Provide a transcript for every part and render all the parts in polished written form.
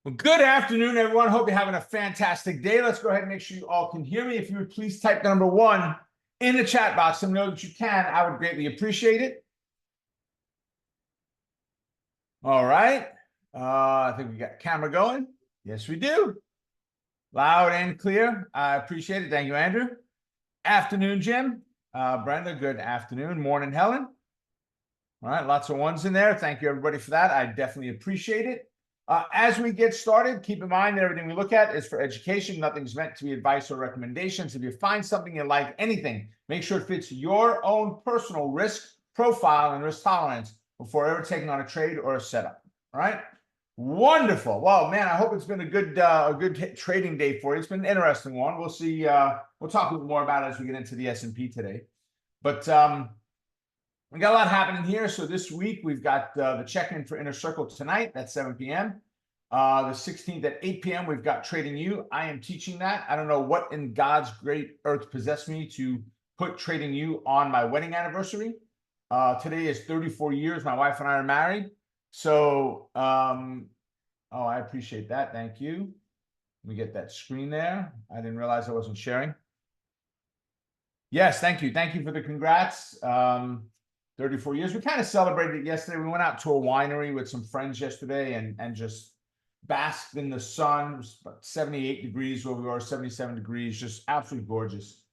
Well, good afternoon, everyone. Hope you're having a fantastic day. Let's go ahead and make sure you all can hear me. If you would please type the number 1 in the chat box and know that you can, I would greatly appreciate it. All right. I think we got camera going. Yes, we do. Loud and clear. I appreciate it. Thank you, Andrew. Afternoon, Jim. Brenda, good afternoon. Morning, Helen. All right, lots of ones in there. Thank you, everybody, for that. I definitely appreciate it. As we get started, keep in mind that everything we look at is for education. Nothing's meant to be advice or recommendations. If you find something you like, anything, make sure it fits your own personal risk profile and risk tolerance before ever taking on a trade or a setup. All right? Wonderful. Well, man, I hope it's been a good trading day for you. It's been an interesting one. We'll see. We'll talk a little more about it as we get into the S&P today. But we got a lot happening here. So this week, we've got the check-in for Inner Circle tonight. That's 7 p.m. The 16th at 8 p.m., we've got Trading You. I am teaching that. I don't know what in God's great earth possessed me to put Trading You on my wedding anniversary. Today is 34 years. My wife and I are married. So, I appreciate that. Thank you. Let me get that screen there. I didn't realize I wasn't sharing. Yes, thank you. Thank you for the congrats. 34 years. We kind of celebrated it yesterday. We went out to a winery with some friends yesterday and just basked in the sun. It was about 78 degrees where we were, 77 degrees, just absolutely gorgeous.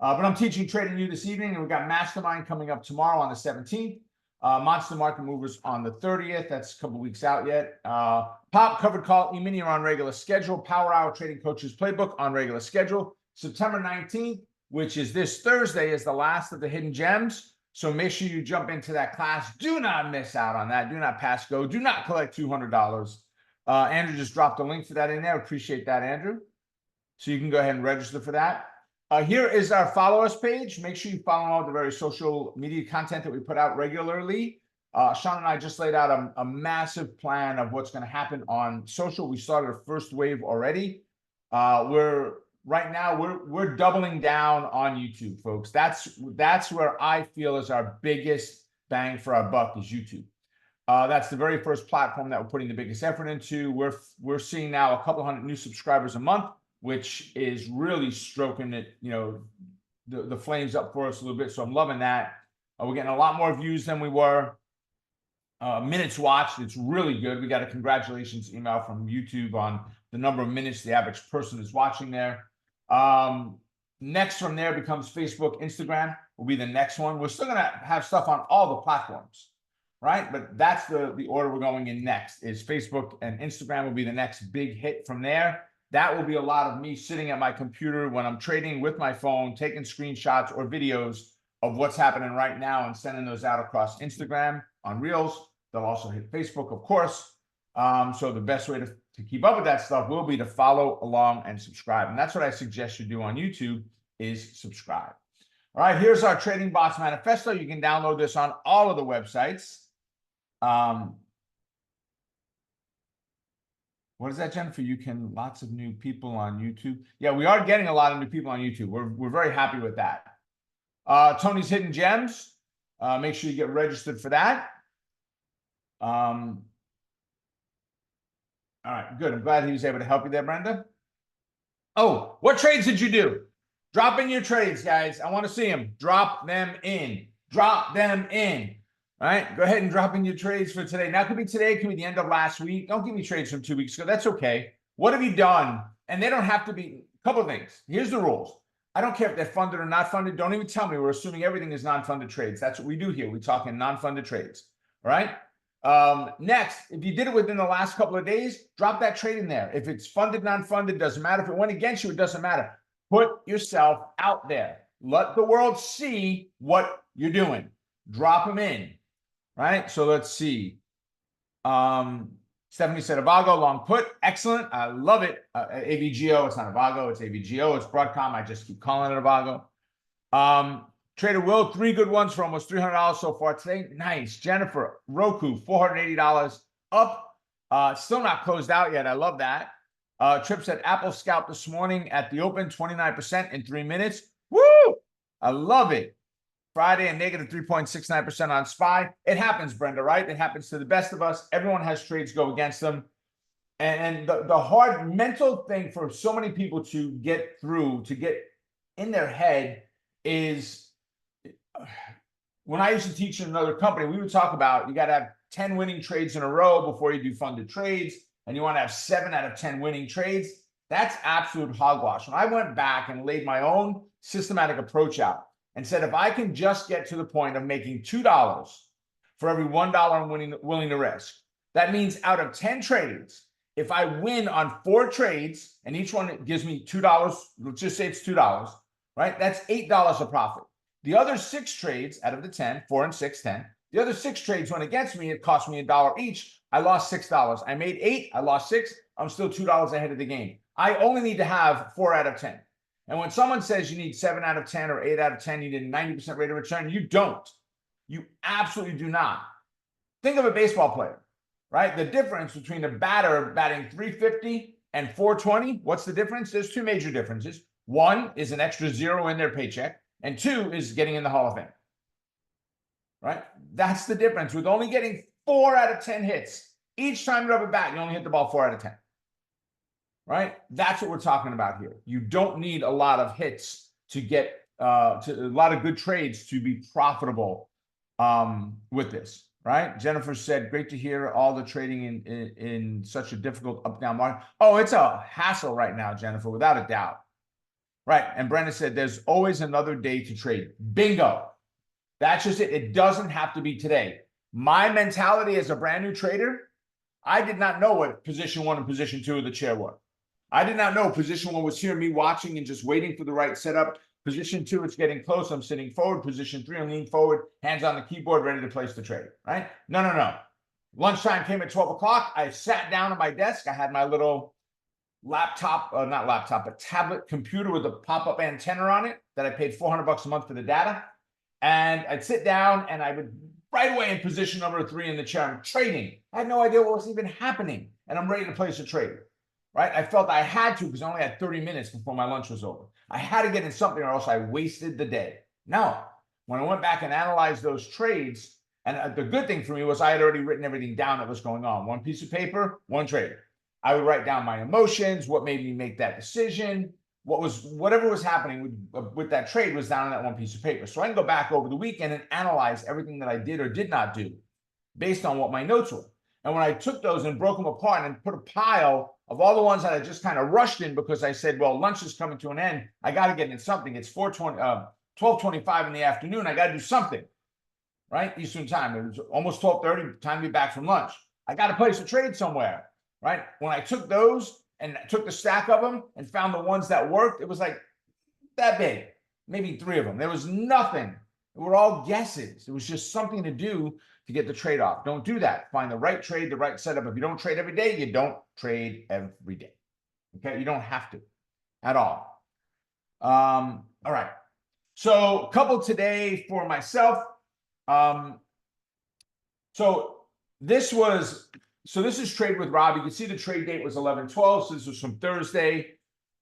But I'm teaching Trading You this evening, and we've got Mastermind coming up tomorrow on the 17th. Monster Market Movers on the 30th. That's a couple weeks out yet. Pop Covered Call E-mini are on regular schedule. Power Hour Trading Coaches Playbook on regular schedule. September 19th, which is this Thursday, is the last of the Hidden Gems. So make sure you jump into that class. Do not miss out on that. Do not pass go. Do not collect $200. Andrew just dropped a link for that in there. Appreciate that, Andrew. So you can go ahead and register for that. Here is our follow us page. Make sure you follow all the various social media content that we put out regularly. Sean and I just laid out a massive plan of what's going to happen on social. We started a first wave already. Right now, we're doubling down on YouTube, folks. That's where I feel is our biggest bang for our buck is YouTube. That's the very first platform that we're putting the biggest effort into. We're seeing now a couple hundred new subscribers a month, which is really stroking it, the flames up for us a little bit. So I'm loving that. We're getting a lot more views than we were. Minutes watched, it's really good. We got a congratulations email from YouTube on the number of minutes the average person is watching there. Next from there becomes Facebook, Instagram will be the next one. We're still going to have stuff on all the platforms, right? But that's the order we're going in next is Facebook and Instagram will be the next big hit from there. That will be a lot of me sitting at my computer when I'm trading with my phone, taking screenshots or videos of what's happening right now and sending those out across Instagram on Reels. They'll also hit Facebook, of course. So the best way to keep up with that stuff will be to follow along and subscribe. And that's what I suggest you do on YouTube is subscribe. All right, here's our Trading Bots Manifesto. You can download this on all of the websites. What is that, Jennifer? Lots of new people on YouTube. Yeah, we are getting a lot of new people on YouTube. We're very happy with that. Tony's Hidden Gems. Make sure you get registered for that. All right, good. I'm glad he was able to help you there, Brenda. Oh, what trades did you do? Drop in your trades, guys. I want to see them. Drop them in. Drop them in. All right, go ahead and drop in your trades for today. Now, it could be today, it could be the end of last week. Don't give me trades from 2 weeks ago. That's okay. What have you done? And they don't have to be a couple of things. Here's the rules. I don't care if they're funded or not funded. Don't even tell me. We're assuming everything is non-funded trades. That's what we do here. We talk in non-funded trades. All right. Next, if you did it within the last couple of days, drop that trade in there. If it's funded, non-funded, doesn't matter. If it went against you, it doesn't matter. Put yourself out there. Let the world see what you're doing. Drop them in. Right. So let's see. Stephanie said Avago, long put. Excellent. I love it. AVGO. It's not Avago. It's AVGO. It's Broadcom. I just keep calling it Avago. Trader Will, 3 good ones for almost $300 so far today. Nice. Jennifer, Roku, $480 up. Still not closed out yet. I love that. Trips at Apple Scout this morning at the open, 29% in 3 minutes. Woo! I love it. Friday, a negative 3.69% on SPY. It happens, Brenda, right? It happens to the best of us. Everyone has trades go against them. And the hard mental thing for so many people to get through, to get in their head is when I used to teach in another company, we would talk about you got to have 10 winning trades in a row before you do funded trades, and you want to have 7 out of 10 winning trades. That's absolute hogwash. When I went back and laid my own systematic approach out and said, if I can just get to the point of making $2 for every $1 I'm willing to risk, that means out of 10 trades, if I win on 4 trades and each one gives me $2, let's just say it's $2, right? That's $8 of profit. The other 6 trades out of the 10, 4 and 6, 10, the other 6 trades went against me. It cost me $1 each. I lost $6. I made 8. I lost 6. I'm still $2 ahead of the game. I only need to have 4 out of 10. And when someone says you need 7 out of 10 or 8 out of 10, you need a 90% rate of return, you don't. You absolutely do not. Think of a baseball player, right? The difference between a batter batting 350 and 420, what's the difference? There's 2 major differences. One is an extra 0 in their paycheck, and 2 is getting in the Hall of Fame, right? That's the difference. With only getting 4 out of 10 hits, each time you have a bat, you only hit the ball 4 out of 10, right? That's what we're talking about here. You don't need a lot of hits to get a lot of good trades to be profitable with this. Right? Jennifer said, great to hear all the trading in such a difficult up-down market. Oh, it's a hassle right now, Jennifer, without a doubt. Right. And Brenda said, there's always another day to trade. Bingo. That's just it. It doesn't have to be today. My mentality as a brand new trader, I did not know what position 1 and position 2 of the chair were. I did not know position 1 was here, me watching and just waiting for the right setup. Position 2, it's getting close. I'm sitting forward. Position 3, I'm leaning forward, hands on the keyboard, ready to place the trade, right? No. Lunchtime came at 12 o'clock. I sat down at my desk. I had my little laptop, not laptop, but tablet computer with a pop-up antenna on it that I paid $400 a month for the data. And I'd sit down and I would right away in position number 3 in the chair. I'm trading. I had no idea what was even happening. And I'm ready to place a trade, right? I felt I had to because I only had 30 minutes before my lunch was over. I had to get in something or else I wasted the day. No, when I went back and analyzed those trades, and the good thing for me was I had already written everything down that was going on. 1 piece of paper, 1 trade. I would write down my emotions, what made me make that decision, whatever was happening with that trade was down on that 1 piece of paper. So I can go back over the weekend and analyze everything that I did or did not do based on what my notes were. And when I took those and broke them apart and put a pile of all the ones that I just kind of rushed in because I said, well, lunch is coming to an end. I got to get in something. It's 12:25 in the afternoon. I got to do something, right? Eastern time. It was almost 12:30, time to be back from lunch. I got to place a trade somewhere, right? When I took those and took the stack of them and found the ones that worked, it was like that big, maybe 3 of them. There was nothing. They were all guesses. It was just something to do to get the trade off. Don't do that. Find the right trade, the right setup. If you don't trade every day, you don't trade every day. Okay, you don't have to at all. All right. So a couple today for myself. So this is Trade with Rob. You can see the trade date was 11/12. So this was from Thursday.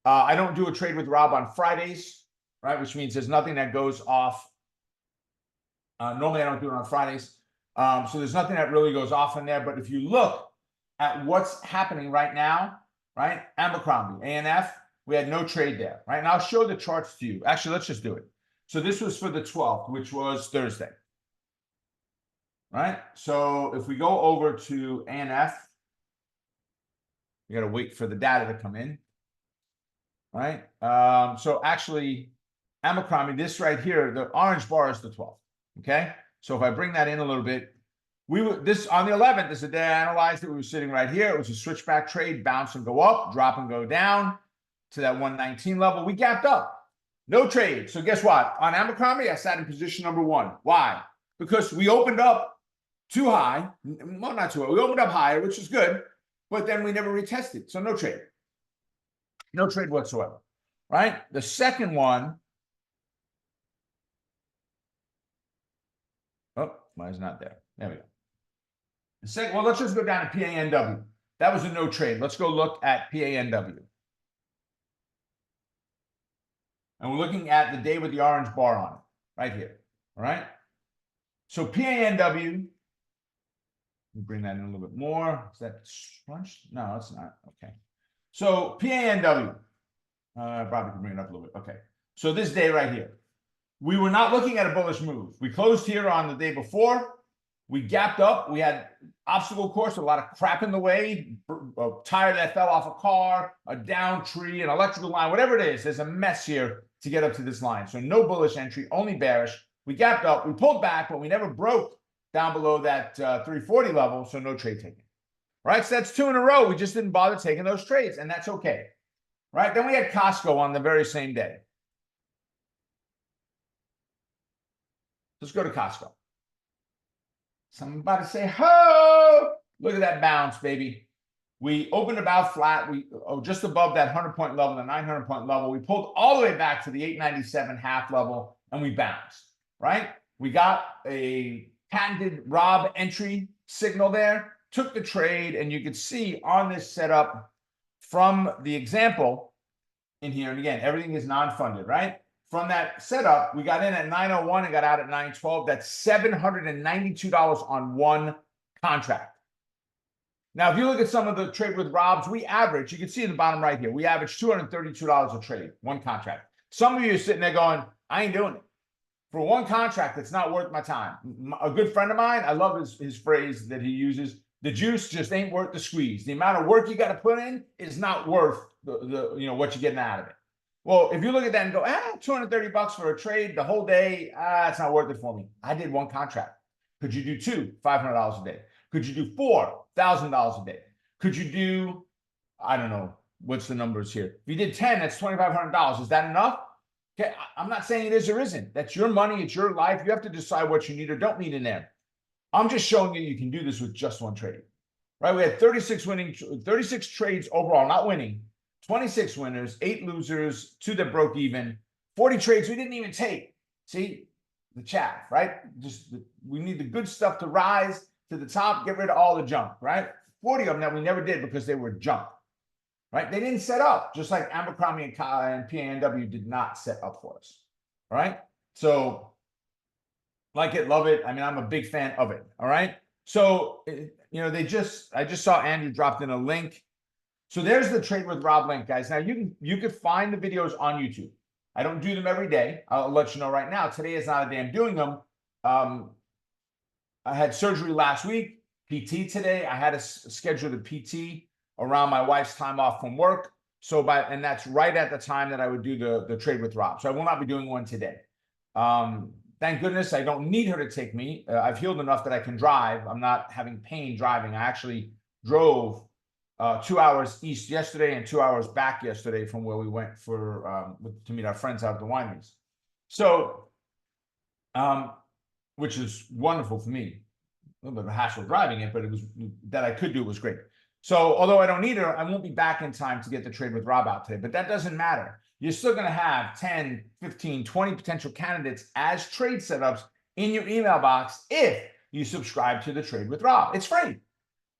I don't do a trade with Rob on Fridays, right? Which means there's nothing that goes off. Normally I don't do it on Fridays. So there's nothing that really goes off in there. But if you look at what's happening right now, right? Abercrombie, ANF, we had no trade there, right? And I'll show the charts to you. Actually, let's just do it. So this was for the 12th, which was Thursday, right? So if we go over to ANF, we got to wait for the data to come in, right? So actually, Abercrombie, this right here, the orange bar is the 12th, okay? So if I bring that in a little bit, this on the 11th is the day I analyzed it. We were sitting right here. It was a switchback trade, bounce and go up, drop and go down to that 119 level. We gapped up, no trade. So guess what? On Abercrombie, I sat in position number 1. Why? Because we opened up too high. Well, not too high. We opened up higher, which is good, but then we never retested. So no trade. No trade whatsoever, right? The second one. Oh, mine's not there. There we go. The second, well, let's just go down to PANW. That was a no trade. Let's go look at PANW. And we're looking at the day with the orange bar on it, right here. All right. So PANW, bring that in a little bit more. Is that scrunched? No, it's not. Okay. So PANW, probably can bring it up a little bit. Okay. So this day right here, we were not looking at a bullish move. We closed here on the day before. We gapped up. We had obstacle course, a lot of crap in the way, a tire that fell off a car, a down tree, an electrical line, whatever it is. There's a mess here to get up to this line. So no bullish entry, only bearish. We gapped up. We pulled back, but we never broke down below that 340 level. So no trade taken. Right? So that's 2 in a row. We just didn't bother taking those trades, and that's okay. Right? Then we had Costco on the very same day. Let's go to Costco. Somebody say, ho! Look at that bounce, baby. We opened about flat. We just above that 100-point level, the 900-point level. We pulled all the way back to the 897 half level, and we bounced, right? We got a patented Rob entry signal there, took the trade, and you could see on this setup from the example in here, and again, everything is non-funded, right? From that setup, we got in at 901 and got out at 912. That's $792 on one contract. Now, if you look at some of the trade with Robs, we average, you can see in the bottom right here, we average $232 a trade, one contract. Some of you are sitting there going, I ain't doing it. For one contract, it's not worth my time. A good friend of mine, I love his phrase that he uses, the juice just ain't worth the squeeze. The amount of work you got to put in is not worth the what you're getting out of it. Well, if you look at that and go, $230 for a trade the whole day, it's not worth it for me. I did one contract. Could you do two, $500 a day? Could you do four, $1,000 a day? Could you do, I don't know, what's the numbers here? If you did 10, that's $2,500. Is that enough? Okay, I'm not saying it is or isn't. That's your money. It's your life. You have to decide what you need or don't need in there. I'm just showing you can do this with just one trade, right? We had 36 trades overall, not winning. 26 winners, 8 losers, 2 that broke even, 40 trades we didn't even take. See, the chaff, right? We need the good stuff to rise to the top, get rid of all the junk, right? 40 of them that we never did because they were junk, right? They didn't set up, just like Abercrombie and PANW did not set up for us, all right? So, like it, love it. I mean, I'm a big fan of it, all right? So, I just saw Andrew dropped in a link. So there's the Trade with Rob link, guys. Now you can find the videos on YouTube. I don't do them every day. I'll let you know right now. Today is not a day I'm doing them. I had surgery last week, PT today. I had to schedule the PT around my wife's time off from work. And that's right at the time that I would do the Trade with Rob. So I will not be doing one today. Thank goodness I don't need her to take me. I've healed enough that I can drive. I'm not having pain driving. I actually drove 2 hours east yesterday and 2 hours back yesterday from where we went to meet our friends out at the wineries. So, which is wonderful for me. A little bit of a hassle driving it, but it was that I could do it was great. So, although I don't need her, I won't be back in time to get the Trade with Rob out today, but that doesn't matter. You're still going to have 10, 15, 20 potential candidates as trade setups in your email box if you subscribe to the Trade with Rob. It's free.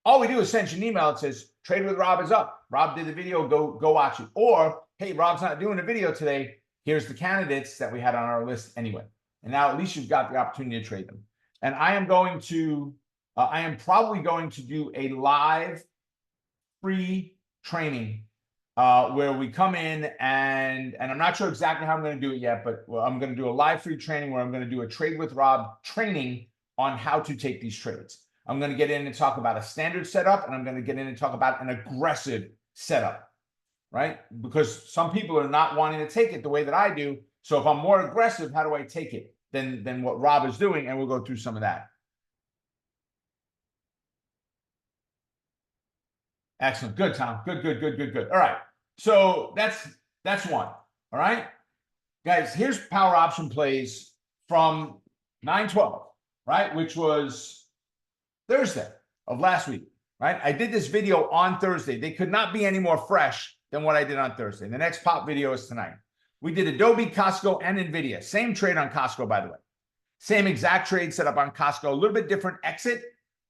All we do is send you an email that says, Trade with Rob is up. Rob did the video, go watch it. Or, hey, Rob's not doing a video today. Here's the candidates that we had on our list anyway. And now at least you've got the opportunity to trade them. And I am probably going to do a live free training where we come in and I'm not sure exactly how I'm going to do it yet, but I'm going to do a live free training where I'm going to do a Trade with Rob training on how to take these trades. I'm going to get in and talk about a standard setup, and I'm going to get in and talk about an aggressive setup, right? Because some people are not wanting to take it the way that I do. So if I'm more aggressive, how do I take it than what Rob is doing? And we'll go through some of that. Excellent. Good, Tom. Good. All right. So that's one. All right. Guys, here's power option plays from 9/12, right? Which was Thursday of last week, right? I did this video on Thursday. They could not be any more fresh than what I did on Thursday. The next pop video is tonight. We did Adobe, Costco, and NVIDIA. Same trade on Costco, by the way. Same exact trade set up on Costco. A little bit different exit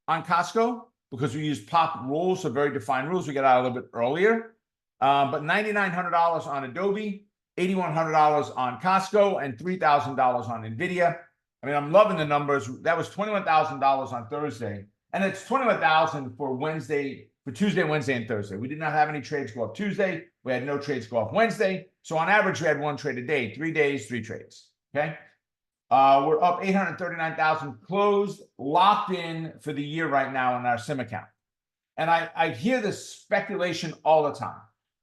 on Costco because we used pop rules, so very defined rules. We got out a little bit earlier. But $9,900 on Adobe, $8,100 on Costco, and $3,000 on NVIDIA. I mean, I'm loving the numbers. That was $21,000 on Thursday. And it's 21,000 for Tuesday, Wednesday, and Thursday. We did not have any trades go up Tuesday. We had no trades go up Wednesday. So on average, we had one trade a day, 3 days, 3 trades. Okay. We're up 839,000 closed, locked in for the year right now in our sim account. And I hear this speculation all the time.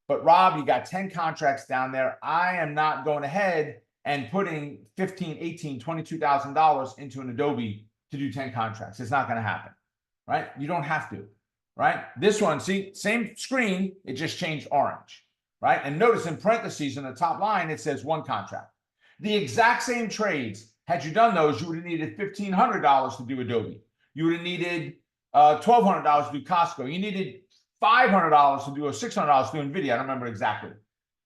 But Rob, you got 10 contracts down there. I am not going ahead and putting $15,000, $18,000, $22,000 into an Adobe to do 10 contracts. It's not going to happen, right? You don't have to, right? This one, see, same screen, it just changed orange, right? And notice in parentheses in the top line, it says 1 contract. The exact same trades, had you done those, you would have needed $1,500 to do Adobe. You would have needed $1,200 to do Costco. You needed $500 to do or $600 to do NVIDIA. I don't remember exactly,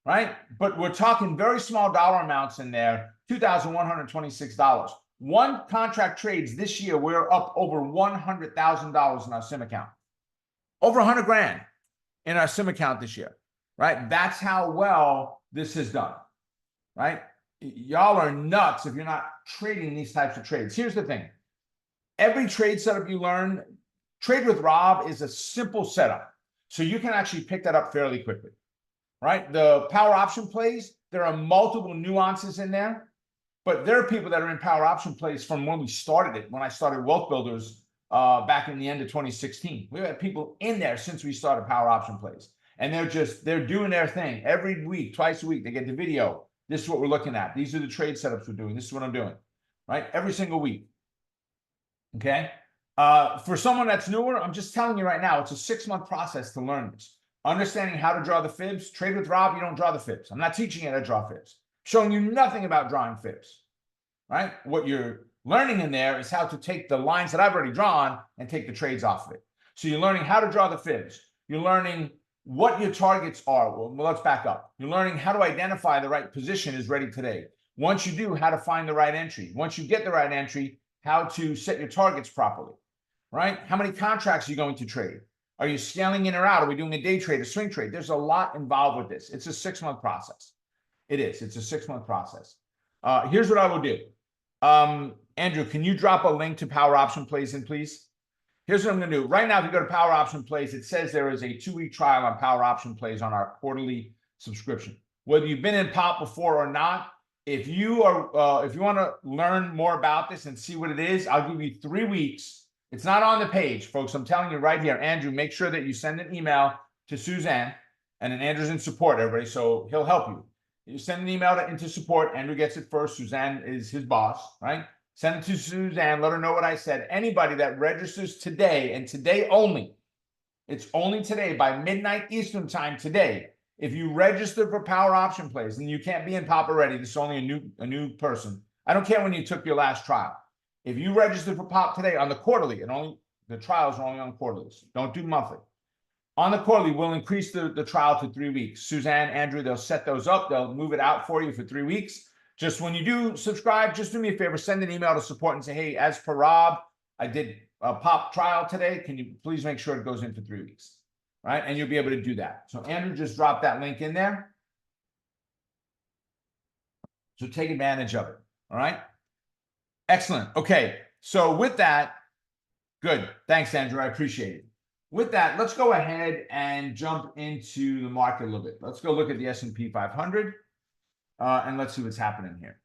right? But we're talking very small dollar amounts in there, $2,126. 1 contract trades this year, we're up over $100,000 in our sim account. Over 100 grand in our sim account this year, right? That's how well this is done, right? Y'all are nuts if you're not trading these types of trades. Here's the thing. Every trade setup you learn, Trade with Rob is a simple setup. So you can actually pick that up fairly quickly, right? The power option plays, there are multiple nuances in there, but there are people that are in power option plays from when we started it, when I started Wealth Builders back in the end of 2016. We had people in there since we started power option plays. And they're doing their thing every week, twice a week. They get the video. This is what we're looking at. These are the trade setups we're doing. This is what I'm doing, right? Every single week. Okay. For someone that's newer, I'm just telling you right now, it's a 6-month process to learn this. Understanding how to draw the fibs. Trade with Rob, you don't draw the fibs. I'm not teaching you how to draw fibs. Showing you nothing about drawing fibs, right? What you're learning in there is how to take the lines that I've already drawn and take the trades off of it. So you're learning how to draw the fibs. You're learning what your targets are. Well, let's back up. You're learning how to identify the right position is ready today. Once you do, how to find the right entry. Once you get the right entry, how to set your targets properly, right? How many contracts are you going to trade? Are you scaling in or out? Are we doing a day trade, a swing trade? There's a lot involved with this. It's a 6-month process. It is. It's a 6-month process. Here's what I will do. Andrew, can you drop a link to Power Option Plays in, please? Here's what I'm going to do. Right now, if you go to Power Option Plays, it says there is a 2-week trial on Power Option Plays on our quarterly subscription. Whether you've been in POP before or not, if you want to learn more about this and see what it is, I'll give you 3 weeks. It's not on the page, folks. I'm telling you right here, Andrew, make sure that you send an email to Suzanne, and then Andrew's in support, everybody, so he'll help you. You send an email into support. Andrew gets it first. Suzanne is his boss, right? Send it to Suzanne. Let her know what I said. Anybody that registers today, and today only, it's only today by midnight Eastern time today. If you register for Power Option Plays, and you can't be in POP already, this is only a new person. I don't care when you took your last trial. If you register for POP today on the quarterly, and the trials are only on quarterlies. Don't do monthly. On the quarterly, we'll increase the trial to 3 weeks. Suzanne, Andrew, they'll set those up. They'll move it out for you for 3 weeks. Just when you do subscribe, just do me a favor, send an email to support and say, hey, as per Rob, I did a POP trial today. Can you please make sure it goes in for 3 weeks? Right? And you'll be able to do that. So Andrew just dropped that link in there. So take advantage of it. All right. Excellent. Okay. So with that, good. Thanks, Andrew. I appreciate it. With that, let's go ahead and jump into the market a little bit. Let's go look at the S&P 500 and let's see what's happening here.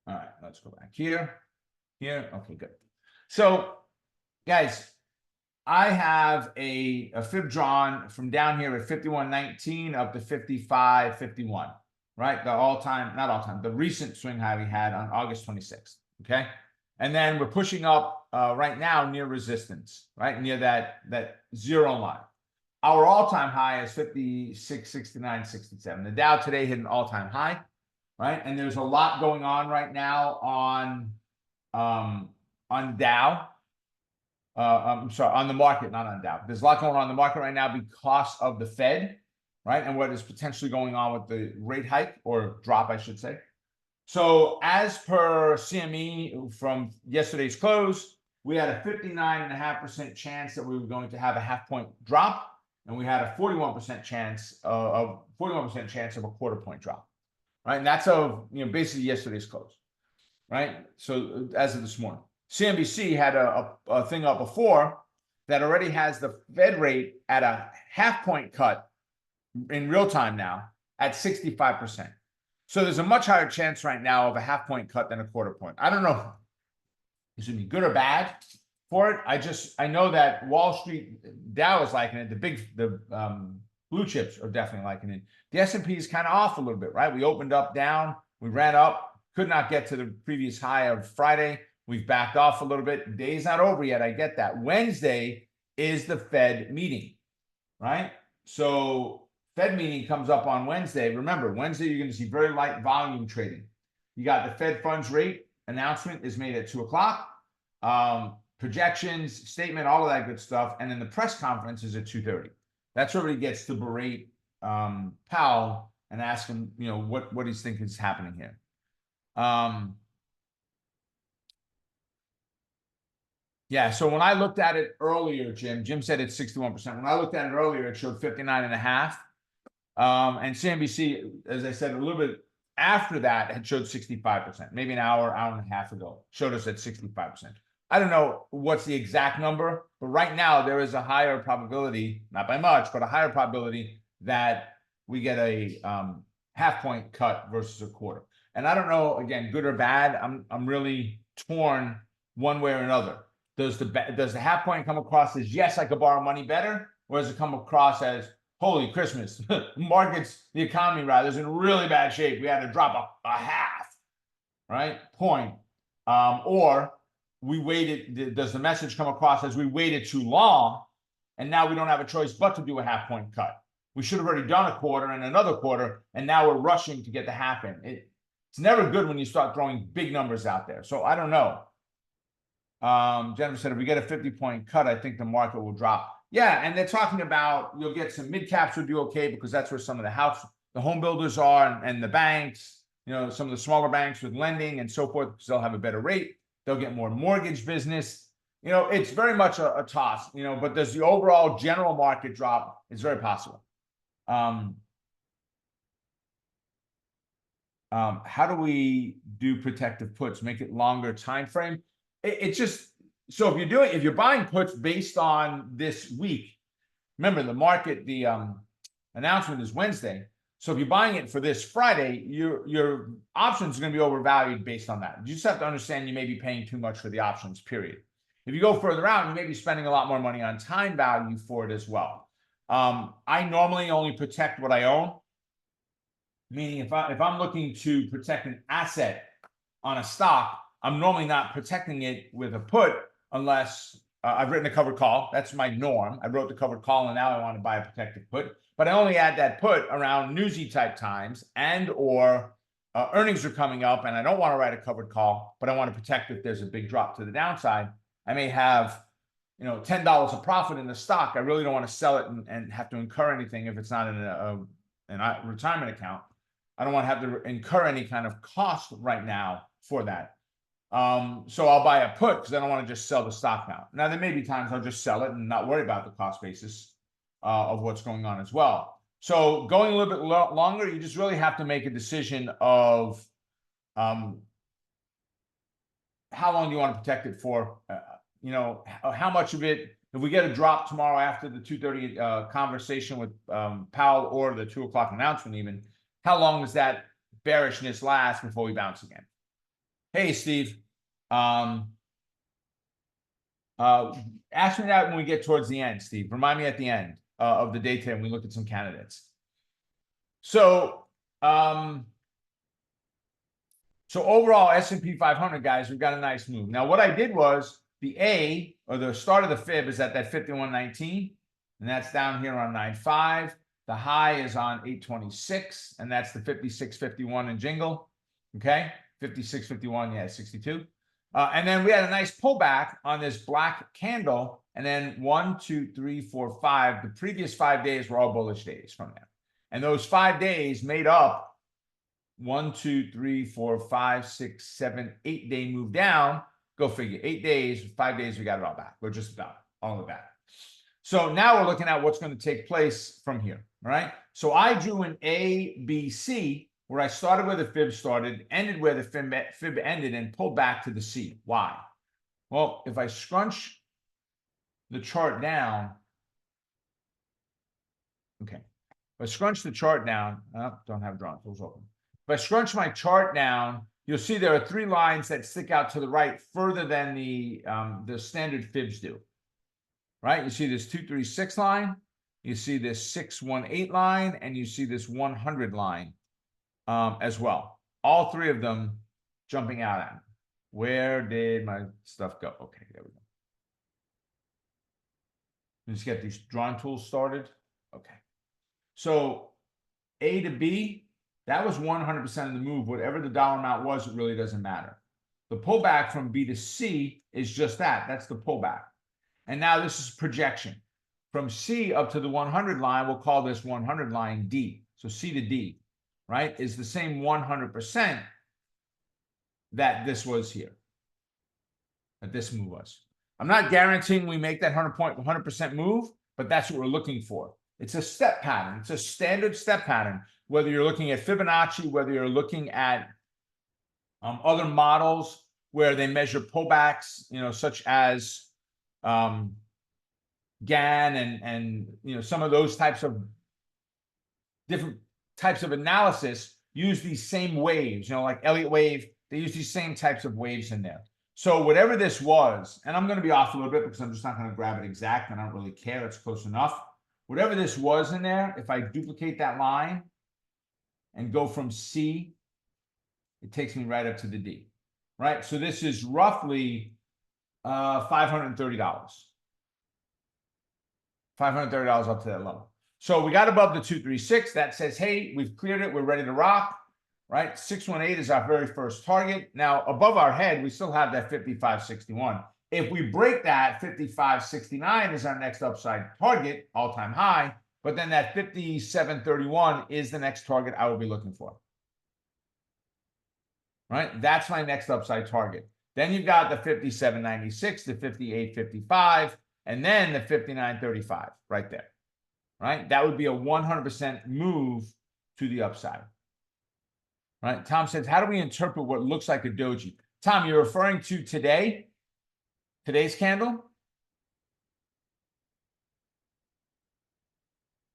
All right, let's go back here. Okay, good. So, guys, I have a fib drawn from down here at 51.19 up to 55.51, right? The all-time, not all-time, the recent swing high we had on August 26th, okay? And then we're pushing up right now near resistance, right? Near that zero line. Our all-time high is 56.69.67. The Dow today hit an all-time high, right? And there's a lot going on right now on Dow. I'm sorry, on the market, not on Dow. There's a lot going on in the market right now because of the Fed, right? And what is potentially going on with the rate hike or drop, I should say. So as per CME from yesterday's close, we had a 59.5% chance that we were going to have a half-point drop, and we had a 41% chance of a quarter-point drop. right? And that's of, basically yesterday's close, right? So as of this morning, CNBC had a thing up before that already has the Fed rate at a half point cut in real time now at 65%. So there's a much higher chance right now of a half point cut than a quarter point. I don't know, is it good or bad for it? I know that Wall Street Dow is liking it. The blue chips are definitely liking it. The S&P is kind of off a little bit, right? We opened up down, we ran up, could not get to the previous high of Friday. We've backed off a little bit. Day's not over yet. I get that. Wednesday is the Fed meeting, right? So Fed meeting comes up on Wednesday. Remember, Wednesday, you're going to see very light volume trading. You got the Fed funds rate announcement is made at 2 o'clock. Projections, statement, all of that good stuff. And then the press conference is at 2:30. That's where he gets to berate Powell and ask him, what he's thinking is happening here. Yeah, so when I looked at it earlier, Jim said it's 61%. When I looked at it earlier, it showed 59.5. And CNBC, as I said, a little bit after that, had showed 65%, maybe an hour and a half ago, showed us at 65%. I don't know what's the exact number, but right now there is a higher probability, not by much, but a higher probability that we get a half point cut versus a quarter. And I don't know, again, good or bad. I'm really torn one way or another. Does the half point come across as, yes, I could borrow money better, or does it come across as, holy Christmas, markets, the economy rather, is in really bad shape. We had to drop a half, right, point, or we waited. Does the message come across as we waited too long and now we don't have a choice but to do a half point cut? We should have already done a quarter and another quarter, and now we're rushing to get the half in. It's never good when you start throwing big numbers out there. So I don't know. Jennifer said, if we get a 50-point cut, I think the market will drop. Yeah, and they're talking about you'll get some mid caps will do okay because that's where some of the home builders are, and the banks, some of the smaller banks with lending and so forth, because they'll have a better rate. They'll get more mortgage business. It's very much a toss, but does the overall general market drop? It's very possible. How do we do protective puts? Make it longer time frame? It's just, so if you're buying puts based on this week, remember the market, the announcement is Wednesday. So if you're buying it for this Friday, your options are going to be overvalued based on that. You just have to understand you may be paying too much for the options, period. If you go further out, you may be spending a lot more money on time value for it as well. I normally only protect what I own, meaning if I'm looking to protect an asset on a stock, I'm normally not protecting it with a put unless I've written a covered call. That's my norm. I wrote the covered call and now I want to buy a protective put. But I only add that put around newsy type times and or earnings are coming up and I don't want to write a covered call, but I want to protect if there's a big drop to the downside. I may have $10 of profit in the stock. I really don't want to sell it and have to incur anything if it's not in a retirement account. I don't want to have to incur any kind of cost right now for that. So I'll buy a put because I don't want to just sell the stock now. Now, there may be times I'll just sell it and not worry about the cost basis of what's going on as well. So going a little bit longer, you just really have to make a decision of how long do you want to protect it for? How much of it, if we get a drop tomorrow after the 2:30 conversation with Powell or the 2 o'clock announcement even, how long does that bearishness last before we bounce again? Hey, Steve. Ask me that when we get towards the end, Steve. Remind me at the end of the day today when we look at some candidates. So overall, S&P 500, guys, we've got a nice move. Now, what I did was the A, or the start of the fib, is at that 51.19, and that's down here on 9.5. The high is on 8.26, and that's the 56.51 in jingle. Okay, 56.51, yeah, 62. And then we had a nice pullback on this black candle, and then 1, 2, 3, 4, 5. The previous 5 days were all bullish days from there, and those 5 days made up 1, 2, 3, 4, 5, 6, 7, 8 day move down. Go figure. 8 days, 5 days, we got it all back. We're just about all of that. So now we're looking at what's going to take place from here. All right. So I drew an A, B, C where I started where the fib started, ended where the fib ended, and pulled back to the C. Why? Well, if I scrunch the chart down, okay, if I scrunch the chart down, don't have drawing tools open. If I scrunch my chart down, you'll see there are 3 lines that stick out to the right further than the standard fibs do. Right? You see this 236 line, you see this 618 line, and you see this 100 line as well. All 3 of them jumping out at me. Where did my stuff go? Okay, there we go. Let's get these drawing tools started. Okay. So A to B, that was 100% of the move. Whatever the dollar amount was, it really doesn't matter. The pullback from B to C is just that. That's the pullback. And now this is projection. From C up to the 100 line, we'll call this 100 line D. So C to D, right, is the same 100% that this was here, that this move was. I'm not guaranteeing we make that 100% move, but that's what we're looking for. It's a step pattern. It's a standard step pattern, whether you're looking at Fibonacci, whether you're looking at other models where they measure pullbacks, such as GAN and some of those types of different types of analysis use these same waves, like Elliott wave. They use these same types of waves in there. So whatever this was, and I'm going to be off a little bit because I'm just not going to grab it exact, and I don't really care. It's close enough. Whatever this was in there, if I duplicate that line and go from C, it takes me right up to the D, right? So this is roughly $530. $530 up to that level. So we got above the 236. That says, hey, we've cleared it. We're ready to rock, right? 618 is our very first target. Now, above our head, we still have that 55.61. If we break that, 55.69 is our next upside target, all-time high. But then that 57.31 is the next target I will be looking for. Right? That's my next upside target. Then you've got the 57.96, the 58.55, and then the 59.35 right there. Right? That would be a 100% move to the upside. Right? Tom says, how do we interpret what looks like a doji? Tom, you're referring to today's candle?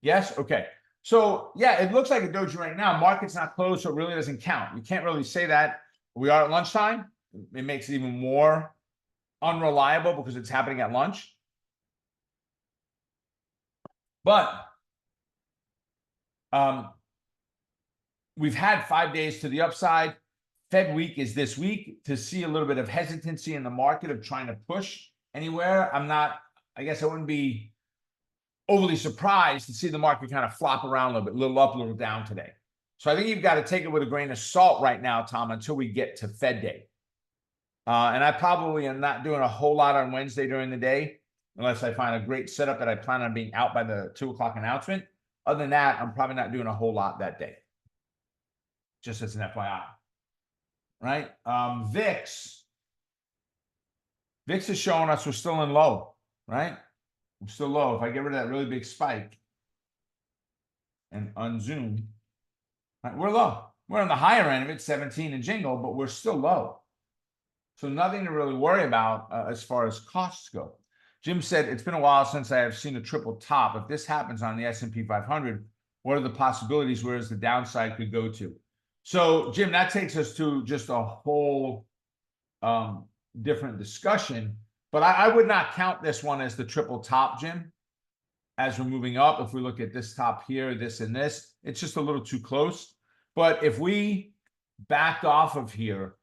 Yes? Okay. So, yeah, it looks like a doji right now. Market's not closed, so it really doesn't count. You can't really say that. We are at lunchtime. It makes it even more unreliable because it's happening at lunch. But we've had 5 days to the upside. Fed week is this week. To see a little bit of hesitancy in the market of trying to push anywhere, I guess I wouldn't be overly surprised to see the market kind of flop around a little up, a little down today. So I think you've got to take it with a grain of salt right now, Tom, until we get to Fed Day. And I probably am not doing a whole lot on Wednesday during the day, unless I find a great setup that I plan on being out by the 2 o'clock announcement. Other than that, I'm probably not doing a whole lot that day. Just as an FYI. Right? VIX is showing us we're still in low, right? We're still low. If I get rid of that really big spike and unzoom, right, we're low. We're on the higher end of it, 17 and jingle, but we're still low. So nothing to really worry about as far as costs go. Jim said, it's been a while since I have seen a triple top. If this happens on the S&P 500, what are the possibilities? Where is the downside could go to? So, Jim, that takes us to just a whole different discussion. But I would not count this one as the triple top, Jim, as we're moving up. If we look at this top here, this and this, it's just a little too close. But if we backed off of here,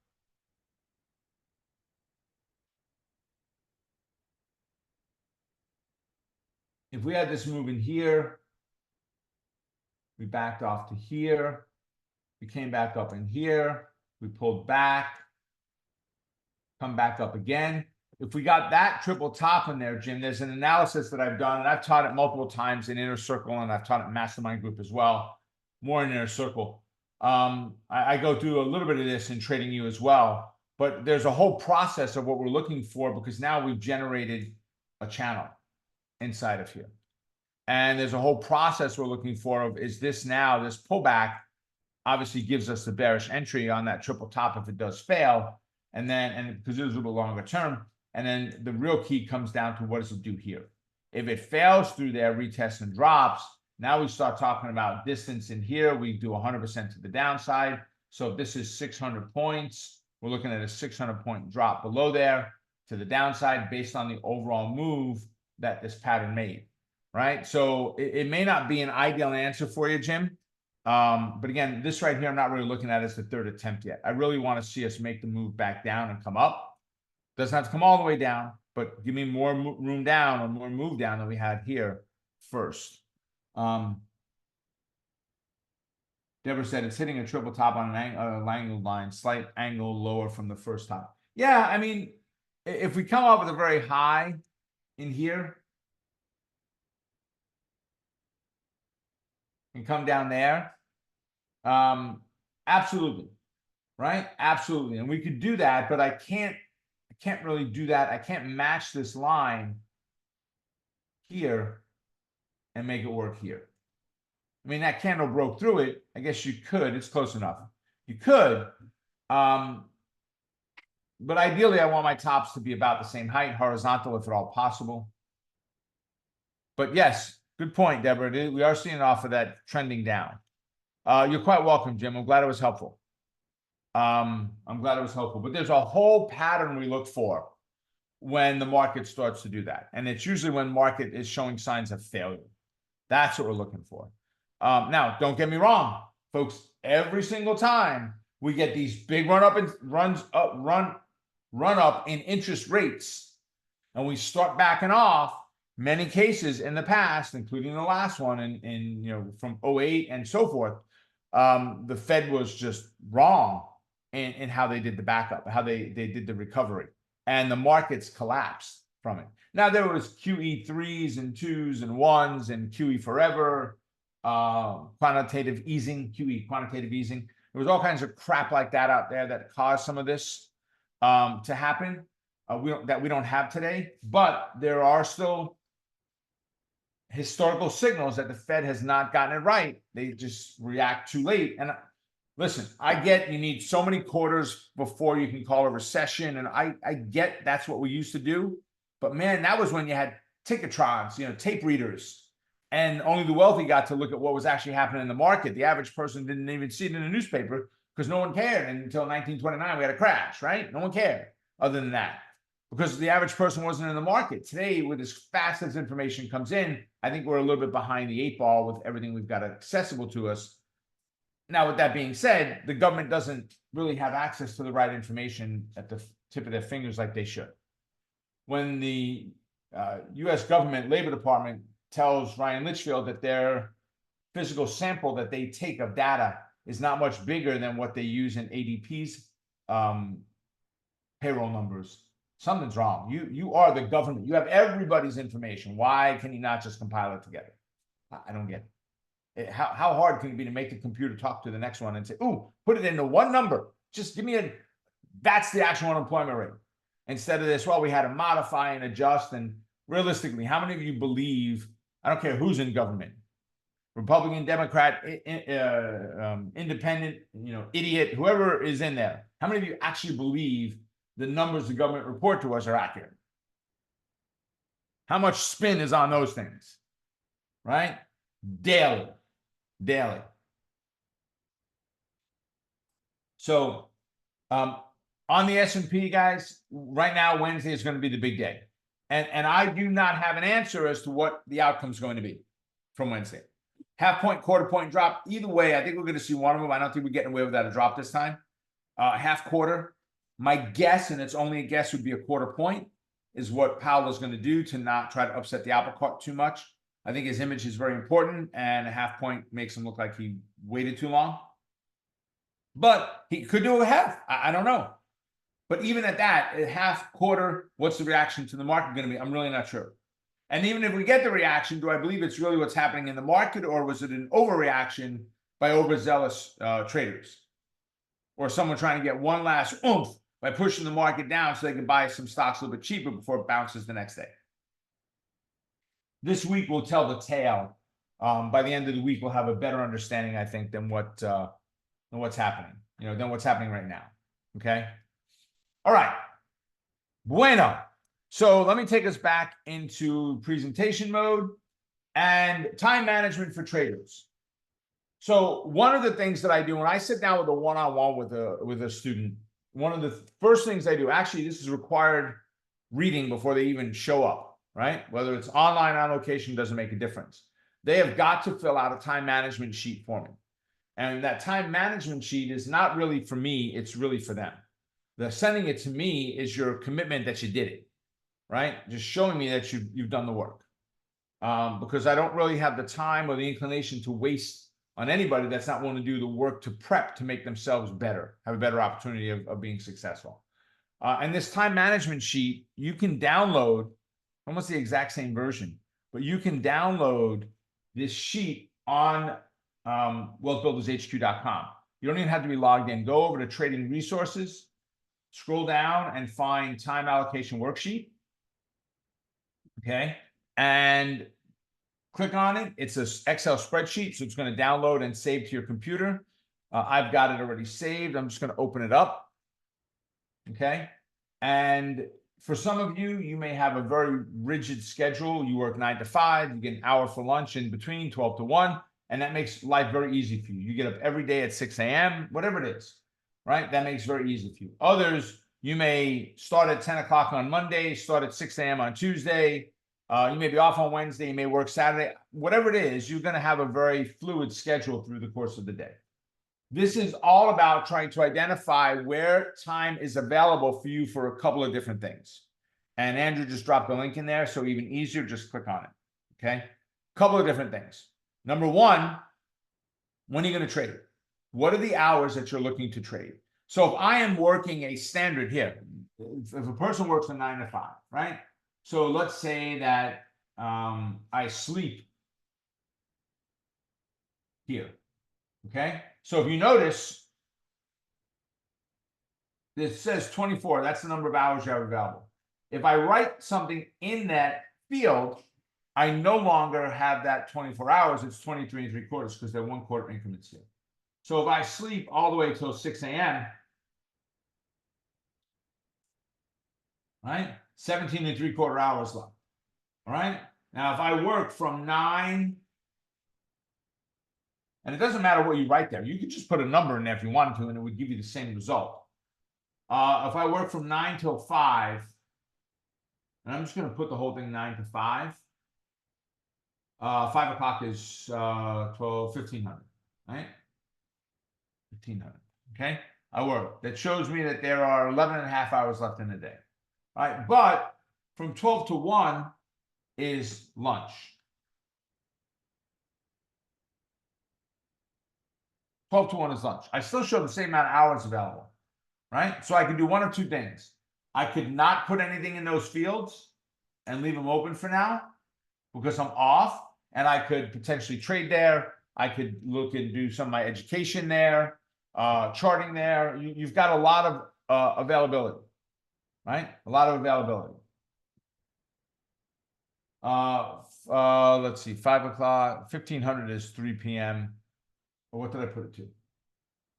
if we had this move in here, we backed off to here, we came back up in here, we pulled back, come back up again. If we got that triple top in there, Jim, there's an analysis that I've done, and I've taught it multiple times in Inner Circle, and I've taught it in Mastermind Group as well, more in Inner Circle. I go through a little bit of this in Trading You as well, but there's a whole process of what we're looking for because now we've generated a channel inside of here. And there's a whole process we're looking for of, is this now, this pullback, obviously gives us the bearish entry on that triple top if it does fail. And because it was a little longer term. And then the real key comes down to what does it do here? If it fails through there, retests and drops, now we start talking about distance in here. We do 100% to the downside. So if this is 600 points, we're looking at a 600-point drop below there to the downside based on the overall move that this pattern made, right? So it may not be an ideal answer for you, Jim. But again, this right here, I'm not really looking at as the third attempt yet. I really want to see us make the move back down and come up. Doesn't have to come all the way down, but give me more room down or more move down than we had here first. Deborah said it's hitting a triple top on an angled line, slight angle lower from the first top. Yeah, I mean, if we come up with a very high in here and come down there, absolutely, right? Absolutely. And we could do that, but I can't really do that. I can't match this line here and make it work here. I mean, that candle broke through it. I guess you could. It's close enough. You could. But ideally, I want my tops to be about the same height, horizontal if at all possible. But yes, good point, Deborah. We are seeing it off of that trending down. You're quite welcome, Jim. I'm glad it was helpful. I'm glad it was helpful. But there's a whole pattern we look for when the market starts to do that. And it's usually when market is showing signs of failure. That's what we're looking for. Now, don't get me wrong, folks. Every single time we get these big run up in interest rates, and we start backing off. Many cases in the past, including the last one in from 08 and so forth, the Fed was just wrong in how they did the backup, how they did the recovery, and the markets collapsed from it. Now there was QE 3s and 2s and 1s and QE forever. Quantitative easing, QE, quantitative easing. There was all kinds of crap like that out there that caused some of this to happen that we don't have today. But there are still historical signals that the Fed has not gotten it right. They just react too late. And listen, I get you need so many quarters before you can call a recession, and I get that's what we used to do. But man, that was when you had ticketrons, tape readers. And only the wealthy got to look at what was actually happening in the market. The average person didn't even see it in the newspaper because no one cared. And until 1929, we had a crash, right? No one cared other than that because the average person wasn't in the market. Today, with as fast as information comes in, I think we're a little bit behind the 8 ball with everything we've got accessible to us. Now, with that being said, the government doesn't really have access to the right information at the tip of their fingers like they should. When the U.S. government Labor Department tells Ryan Litchfield that their physical sample that they take of data is not much bigger than what they use in ADP's payroll numbers, something's wrong. You are the government. You have everybody's information. Why can you not just compile it together? I don't get it. How hard can it be to make the computer talk to the next one and say, ooh, put it into one number. Just give me that's the actual unemployment rate. Instead of this, well, we had to modify and adjust. And realistically, how many of you believe, I don't care who's in government, Republican, Democrat, independent, idiot, whoever is in there, how many of you actually believe the numbers the government report to us are accurate? How much spin is on those things, right? Daily. So on the S&P, guys, right now, Wednesday is going to be the big day. And I do not have an answer as to what the outcome is going to be from Wednesday. Half point, quarter point drop. Either way, I think we're going to see one of them. I don't think we're getting away without a drop this time. Half quarter. My guess, and it's only a guess, would be a quarter point is what Powell is going to do to not try to upset the apple cart too much. I think his image is very important, and a half point makes him look like he waited too long. But he could do a half. I don't know. But even at that, a half quarter, what's the reaction to the market going to be? I'm really not sure. And even if we get the reaction, do I believe it's really what's happening in the market, or was it an overreaction by overzealous traders? Or someone trying to get one last oomph by pushing the market down so they can buy some stocks a little bit cheaper before it bounces the next day? This week will tell the tale. By the end of the week, we'll have a better understanding, I think, than what than what's happening, than what's happening right now. Okay. All right. Bueno. So let me take us back into presentation mode and time management for traders. So one of the things that I do when I sit down with a one-on-one with a student, one of the first things I do, actually, this is required reading before they even show up, right? Whether it's online or on location, doesn't make a difference. They have got to fill out a time management sheet for me. And that time management sheet is not really for me, it's really for them. The sending it to me is your commitment that you did it, right? Just showing me that you've done the work. Because I don't really have the time or the inclination to waste on anybody that's not willing to do the work to prep to make themselves better, have a better opportunity of being successful. And this time management sheet, you can download almost the exact same version, but you can download this sheet on wealthbuildershq.com. You don't even have to be logged in. Go over to trading resources, scroll down and find time allocation worksheet. Okay. And click on it. It's an Excel spreadsheet, so it's going to download and save to your computer. I've got it already saved. I'm just going to open it up. Okay. And for some of you, you may have a very rigid schedule. You work 9 to 5, you get an hour for lunch in between, 12 to 1, and that makes life very easy for you. You get up every day at 6 a.m., whatever it is, right? That makes it very easy for you. Others, you may start at 10 o'clock on Monday, start at 6 a.m. on Tuesday. You may be off on Wednesday, you may work Saturday. Whatever it is, you're going to have a very fluid schedule through the course of the day. This is all about trying to identify where time is available for you for a couple of different things. And Andrew just dropped the link in there, so even easier, just click on it. Okay? A couple of different things. Number one, when are you going to trade? What are the hours that you're looking to trade? So if I am working a standard here, if a person works from 9 to 5, right? So let's say that I sleep here. Okay. So if you notice, this says 24. That's the number of hours you have available. If I write something in that field, I no longer have that 24 hours. It's 23 3/4 because they're 1/4 increments here. So if I sleep all the way till 6 a.m., right? 17 3/4 hours left. All right. Now, if I work from 9, and it doesn't matter what you write there, you could just put a number in there if you wanted to, and it would give you the same result. If I work from 9 till 5, and I'm just going to put the whole thing 9 to 5, 5 o'clock is 1500, right? 1500. Okay. I work. That shows me that there are 11 and a half hours left in the day. All right. But from 12 to 1 is lunch. 12 to 1 is lunch. I still show the same amount of hours available, right? So I can do one of two things. I could not put anything in those fields and leave them open for now because I'm off, and I could potentially trade there. I could look and do some of my education there, charting there. You've got a lot of availability, right? A lot of availability. Let's see, 5 o'clock, 1500 is 3 p.m. Or what did I put it to?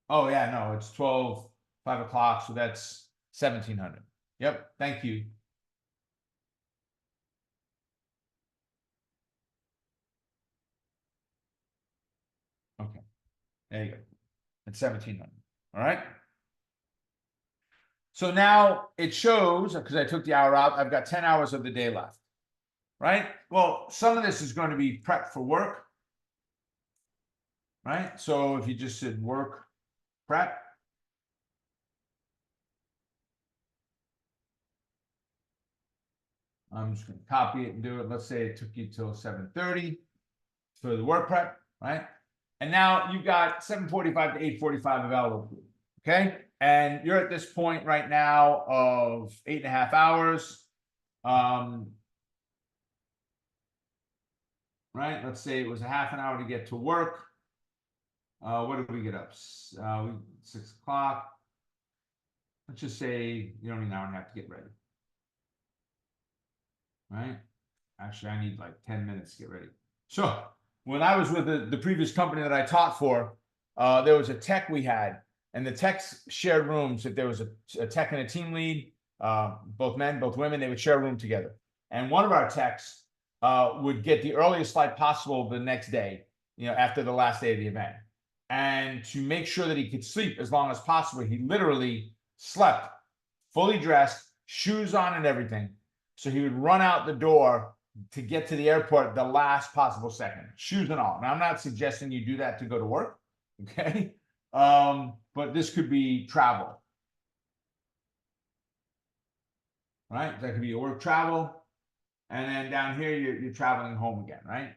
Oh, yeah, no, it's 5 o'clock, so that's 1700. Yep, thank you. Okay, there you go. It's 1700. All right. So now it shows, because I took the hour out, I've got 10 hours of the day left. Right? Well, some of this is going to be prep for work. Right? So if you just said work prep, I'm just going to copy it and do it. Let's say it took you till 7:30 for the work prep, right? And now you've got 7:45 to 8:45 available. Okay? And you're at this point right now of 8.5 hours. Right? Let's say it was a half an hour to get to work. What did we get up? 6 o'clock. Let's just say you don't need an hour and a half to get ready. Right? Actually, I need like 10 minutes to get ready. So when I was with the previous company that I taught for, there was a tech we had, and the techs shared rooms. If there was a tech and a team lead, both men, both women, they would share a room together. And one of our techs would get the earliest flight possible the next day, after the last day of the event. And to make sure that he could sleep as long as possible, he literally slept fully dressed, shoes on and everything. So he would run out the door to get to the airport the last possible second, shoes and all. Now, I'm not suggesting you do that to go to work, okay? But this could be travel, right? That could be your work travel. And then down here, you're traveling home again, right?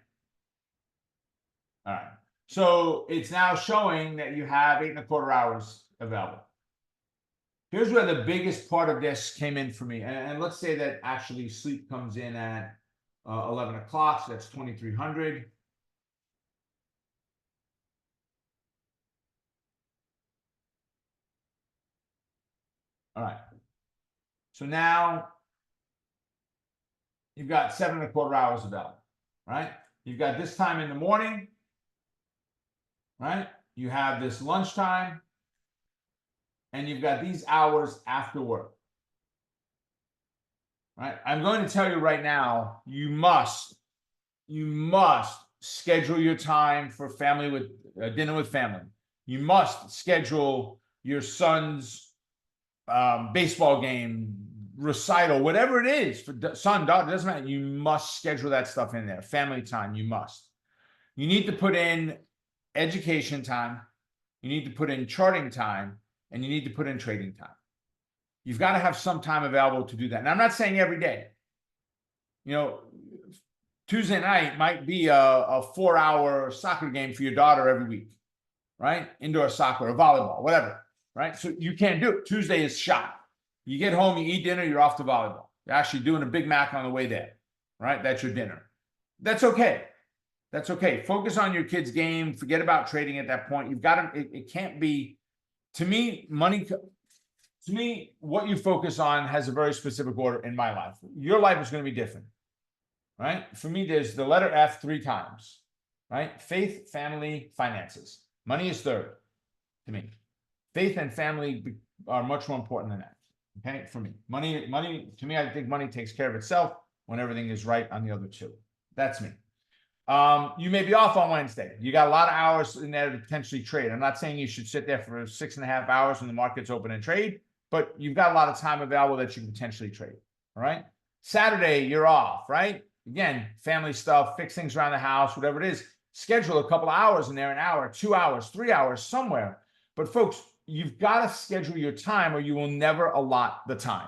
All right. So it's now showing that you have 8.25 hours available. Here's where the biggest part of this came in for me. And let's say that actually sleep comes in at 11 o'clock, so that's 2300. All right. So now you've got 7.25 hours available, right? You've got this time in the morning, right? You have this lunchtime, and you've got these hours after work, right? I'm going to tell you right now, you must schedule your time for family with dinner with family. You must schedule your son's baseball game, recital, whatever it is for son, daughter, doesn't matter. You must schedule that stuff in there. Family time, you must. You need to put in education time. You need to put in charting time, and you need to put in trading time. You've got to have some time available to do that. And I'm not saying every day. Tuesday night might be a 4-hour soccer game for your daughter every week, right? Indoor soccer or volleyball, whatever, right? So you can't do it. Tuesday is shot. You get home, you eat dinner, you're off to volleyball. You're actually doing a Big Mac on the way there, right? That's your dinner. That's okay. That's okay. Focus on your kid's game. Forget about trading at that point. You've got to, it can't be, to me, what you focus on has a very specific order in my life. Your life is going to be different, right? For me, there's the letter F 3 times, right? Faith, family, finances. Money is third to me. Faith and family are much more important than that. Okay, for me, money to me, I think money takes care of itself when everything is right on the other two. That's me. You may be off on Wednesday. You got a lot of hours in there to potentially trade. I'm not saying you should sit there for 6.5 hours when the market's open and trade, but you've got a lot of time available that you can potentially trade. All right. Saturday, you're off, right? Again, family stuff, fix things around the house, whatever it is. Schedule a couple of hours in there, an hour, 2 hours, 3 hours somewhere. But folks, you've got to schedule your time or you will never allot the time.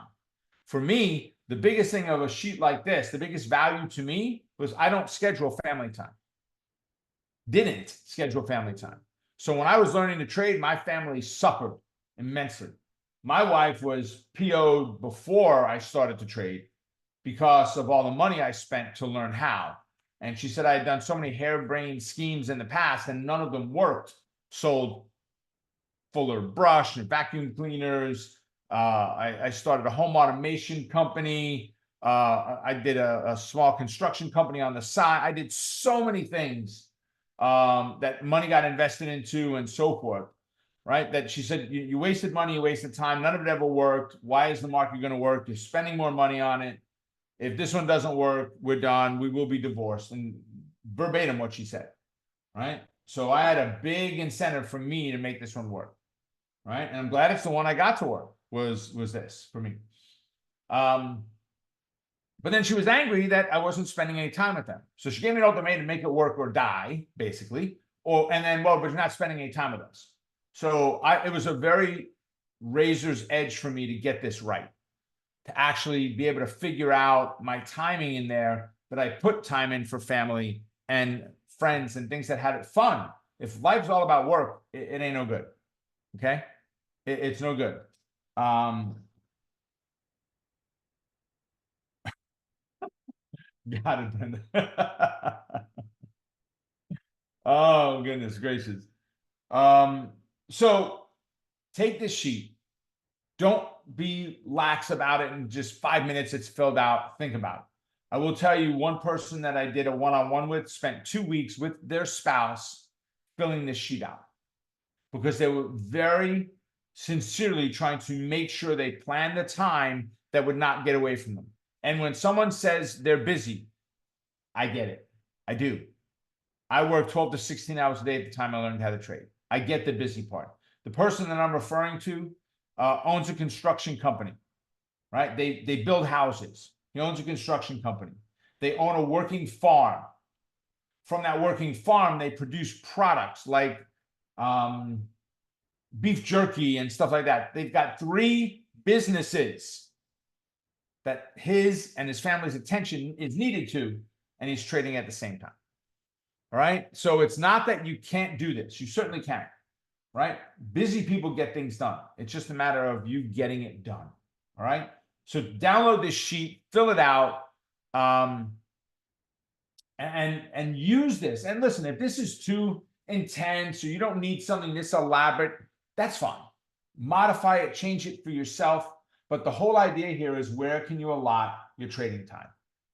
For me, the biggest thing of a sheet like this, the biggest value to me was I don't schedule family time. Didn't schedule family time. So when I was learning to trade, my family suffered immensely. My wife was PO'd before I started to trade because of all the money I spent to learn how. And she said I had done so many harebrained schemes in the past and none of them worked. Sold Fuller brush and vacuum cleaners. I started a home automation company. I did a small construction company on the side. I did so many things that money got invested into and so forth, right? That she said, you wasted money, you wasted time. None of it ever worked. Why is the market going to work? You're spending more money on it. If this one doesn't work, we're done. We will be divorced. And verbatim what she said, right? So I had a big incentive for me to make this one work, right? And I'm glad it's the one I got to work was this for me. But then she was angry that I wasn't spending any time with them. So she gave me an ultimatum to make it work or die, basically. But you're not spending any time with us. So it was a very razor's edge for me to get this right, to actually be able to figure out my timing in there, that I put time in for family and friends and things that had it fun. If life's all about work, it ain't no good. Okay? It's no good. Got it, Brenda. Oh, goodness gracious. So take this sheet. Don't be lax about it in just 5 minutes it's filled out. Think about it. I will tell you, one person that I did a one-on-one with spent 2 weeks with their spouse filling this sheet out. because they were very sincerely trying to make sure they planned the time that would not get away from them. And when someone says they're busy, I get it. I do. I work 12 to 16 hours a day at the time I learned how to trade. I get the busy part. The person that I'm referring to owns a construction company, right? They build houses. He owns a construction company. They own a working farm. From that working farm, they produce products like beef jerky and stuff like that. They've got 3 businesses that his and his family's attention is needed to, and he's trading at the same time. All right. So it's not that you can't do this. You certainly can. Right. Busy people get things done. It's just a matter of you getting it done. All right. So download this sheet, fill it out, and use this. And listen, if this is too intense or you don't need something this elaborate, that's fine. Modify it, change it for yourself. But the whole idea here is, where can you allot your trading time,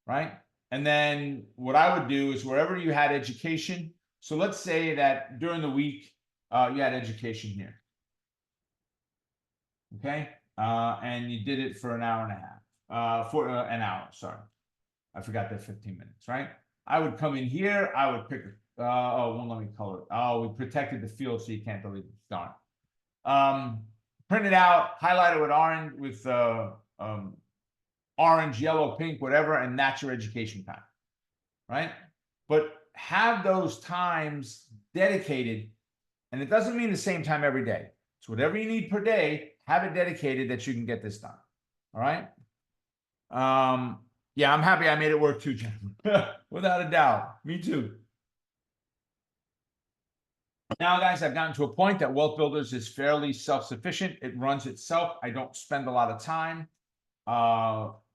right? And then what I would do is, wherever you had education. So let's say that during the week, you had education here. Okay. And you did it for an hour and a half, for an hour. Sorry. I forgot that 15 minutes, right? I would come in here. I would pick, oh, won't let me color it. Oh, we protected the field so you can't delete it. Darn. Print it out, highlight it with orange, with orange, yellow, pink, whatever, and that's your education time, right? But have those times dedicated, and it doesn't mean the same time every day. It's whatever you need per day, have it dedicated that you can get this done, all right? Yeah, I'm happy I made it work too, Jim. Without a doubt. Me too. Now, guys, I've gotten to a point that Wealth Builders is fairly self-sufficient. It runs itself. I don't spend a lot of time.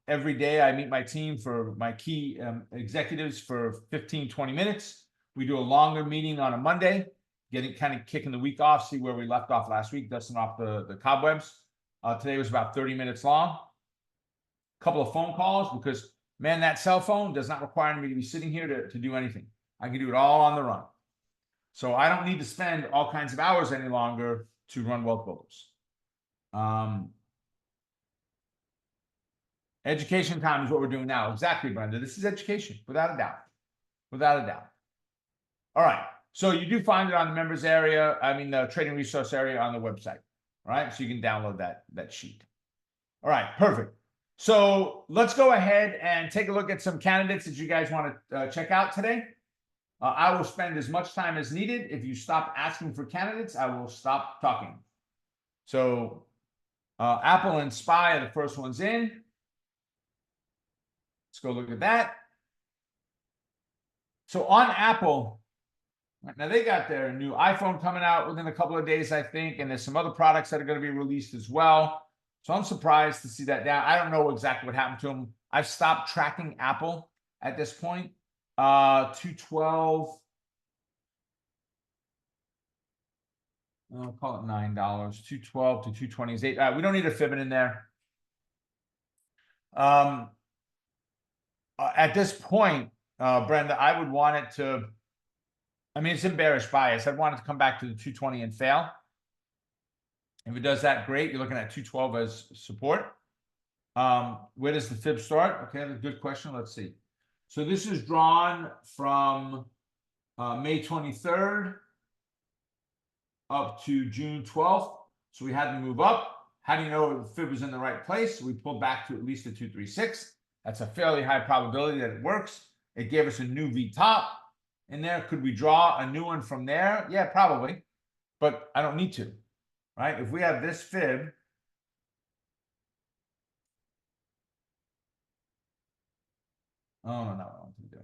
Every day I meet my team, for my key executives, for 15, 20 minutes. We do a longer meeting on a Monday, kind of kicking the week off, see where we left off last week, dusting off the cobwebs. Today was about 30 minutes long. A couple of phone calls, because, man, that cell phone does not require me to be sitting here to do anything. I can do it all on the run. So I don't need to spend all kinds of hours any longer to run Wealth Builders. Education time is what we're doing now. Exactly, Brenda. This is education, without a doubt. Without a doubt. All right. So you do find it on the members area, the trading resource area on the website. All right. So you can download that sheet. All right. Perfect. So let's go ahead and take a look at some candidates that you guys want to check out today. I will spend as much time as needed. If you stop asking for candidates, I will stop talking. So Apple and SPY are the first ones in. Let's go look at that. So on Apple, now they got their new iPhone coming out within a couple of days, I think, and there's some other products that are going to be released as well. So I'm surprised to see that down. I don't know exactly what happened to them. I've stopped tracking Apple at this point. 212. I'll call it $9. 212 to 220 is 8. We don't need a fibbing in there. At this point, Brenda, I would want it to, it's in bearish bias. I'd want it to come back to the 220 and fail. If it does that, great. You're looking at 212 as support. Where does the fib start? Okay, that's a good question. Let's see. So this is drawn from May 23rd up to June 12th. So we had to move up. How do you know the fib was in the right place? So we pulled back to at least a 236. That's a fairly high probability that it works. It gave us a new V top in there. Could we draw a new one from there? Yeah, probably. But I don't need to, right? If we have this fib, oh, no, I want to do.